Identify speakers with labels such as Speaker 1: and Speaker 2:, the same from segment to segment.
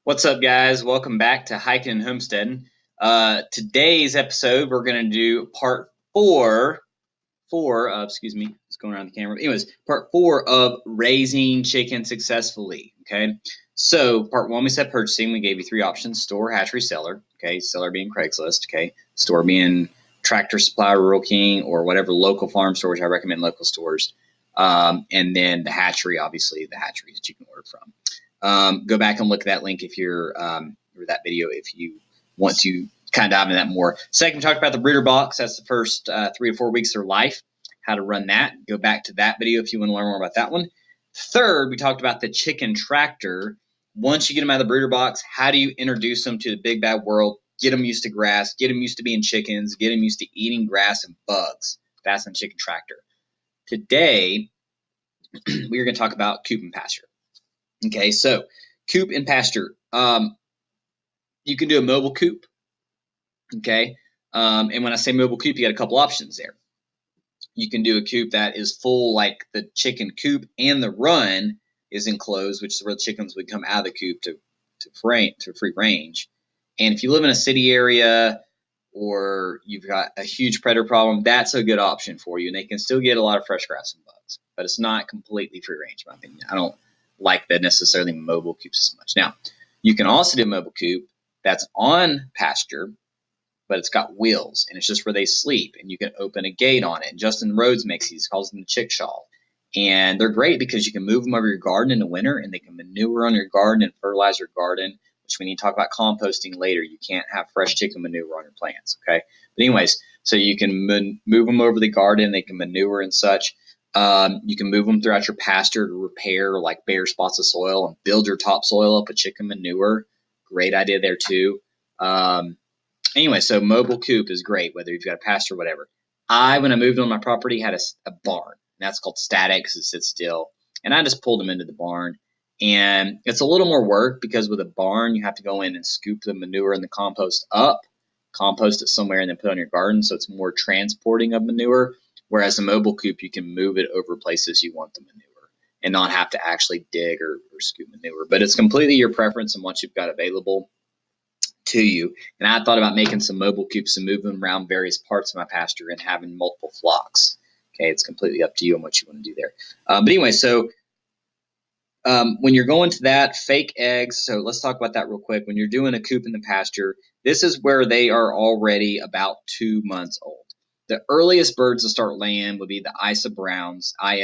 Speaker 1: What's up, guys? Welcome back to Hiking and Homesteading. Today's episode, we're going to do part four of, excuse me, it's going around the camera. Anyways, part four of raising chickens successfully. Okay. So, part one, we said purchasing. We gave you three options: store, hatchery, seller. Okay. Seller being Craigslist. Okay. Store being Tractor Supply, Rural King, or whatever local farm stores. I recommend local stores. And then the hatchery, obviously, the hatcheries that you can order from. Go back and look at that link if you're or that video if you want to kind of dive into that more. Second, we talked about the brooder box. That's the first 3 to 4 weeks of their life, how to run that. Go back to that video if you want to learn more about that one. Third, we talked about the chicken tractor. Once you get them out of the brooder box, how do you introduce them to the big bad world? Get them used to grass, get them used to being chickens, get them used to eating grass and bugs. That's the chicken tractor. Today, we are going to talk about Coop and Pasture. Okay, so Coop and Pasture. You can do a mobile coop. Okay, and when I say mobile coop, you got a couple options there. You can do a coop that is full, like the chicken coop, and the run is enclosed, which is where the chickens would come out of the coop to free range. And if you live in a city area or you've got a huge predator problem, that's a good option for you. And they can still get a lot of fresh grass and bugs, but it's not completely free range, in my opinion. I don't like the necessarily mobile coops as much. Now, you can also do a mobile coop that's on pasture, but it's got wheels, and it's just where they sleep, and you can open a gate on it. Justin Rhodes makes these, calls them the chickshaw. And they're great because you can move them over your garden in the winter, and they can manure on your garden and fertilize your garden, which when you talk about composting later, you can't have fresh chicken manure on your plants, okay? But anyways, so you can move them over the garden, they can manure and such. You can move them throughout your pasture to repair like bare spots of soil and build your topsoil up with chicken manure. Great idea there too. Anyway, so mobile coop is great, whether you've got a pasture or whatever. When I moved on my property, had a barn. And that's called static because it sits still. And I just pulled them into the barn. And it's a little more work because with a barn, you have to go in and scoop the manure and the compost up, compost it somewhere, and then put it on your garden. So it's more transporting of manure. Whereas a mobile coop, you can move it over places you want the manure and not have to actually dig or scoop manure. But it's completely your preference and what you've got available to you. And I thought about making some mobile coops and moving them around various parts of my pasture and having multiple flocks. Okay, it's completely up to you on what you want to do there. But anyway, so when you're going to that, fake eggs, so let's talk about that real quick. When you're doing a coop in the pasture, this is where they are already about 2 months old. The earliest birds to start laying would be the ISA browns, and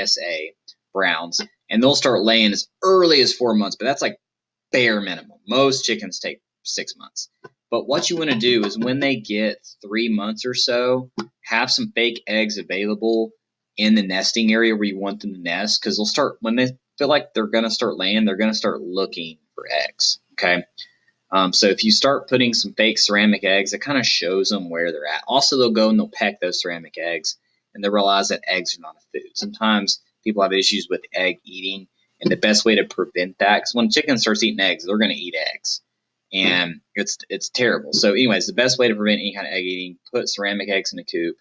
Speaker 1: they'll start laying as early as 4 months, but that's like bare minimum. Most chickens take 6 months. But what you want to do is when they get 3 months or so, have some fake eggs available in the nesting area where you want them to nest, because they'll start, when they feel like they're going to start laying, they're going to start looking for eggs. Okay. So if you start putting some fake ceramic eggs, it kind of shows them where they're at. Also, they'll go and they'll peck those ceramic eggs, and they'll realize that eggs are not a food. Sometimes people have issues with egg eating, and the best way to prevent that, because when a chicken starts eating eggs, they're going to eat eggs, and it's terrible. So anyways, the best way to prevent any kind of egg eating, put ceramic eggs in a coop.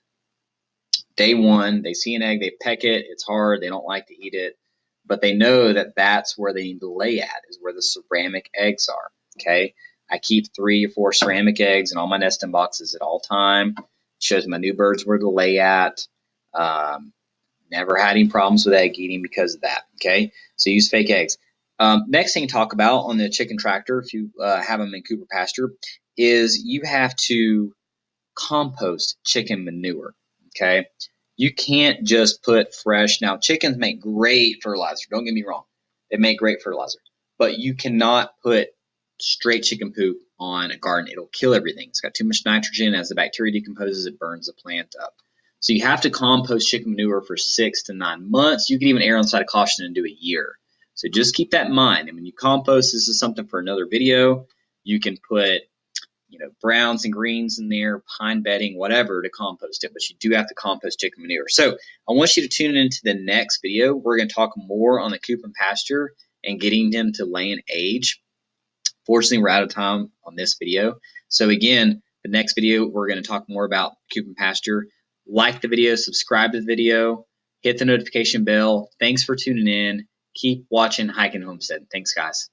Speaker 1: Day one, they see an egg, they peck it. It's hard. They don't like to eat it, but they know that that's where they need to lay at, is where the ceramic eggs are. Okay. I keep 3 or 4 ceramic eggs in all my nesting boxes at all time. It shows my new birds where to lay at. Never had any problems with egg eating because of that. Okay. So use fake eggs. Next thing to talk about on the chicken tractor, if you have them in Coop Pasture, is you have to compost chicken manure. Okay. You can't just put fresh. Now, chickens make great fertilizer. Don't get me wrong. They make great fertilizer. But you cannot put straight chicken poop on a garden. It'll kill everything. It's got too much nitrogen. As the bacteria decomposes, it burns the plant up. So you have to compost chicken manure for 6 to 9 months. You can even err on the side of caution and do a year. So just keep that in mind. And when you compost, this is something for another video. You can put browns and greens in there, pine bedding, whatever to compost it, but you do have to compost chicken manure. So I want you to tune into the next video. We're going to talk more on the Coop and Pasture and getting them to lay an age. Fortunately, we're out of time on this video. So again, the next video, we're going to talk more about Coop and Pasture. Like the video, subscribe to the video, hit the notification bell. Thanks for tuning in. Keep watching Hiking Homestead. Thanks, guys.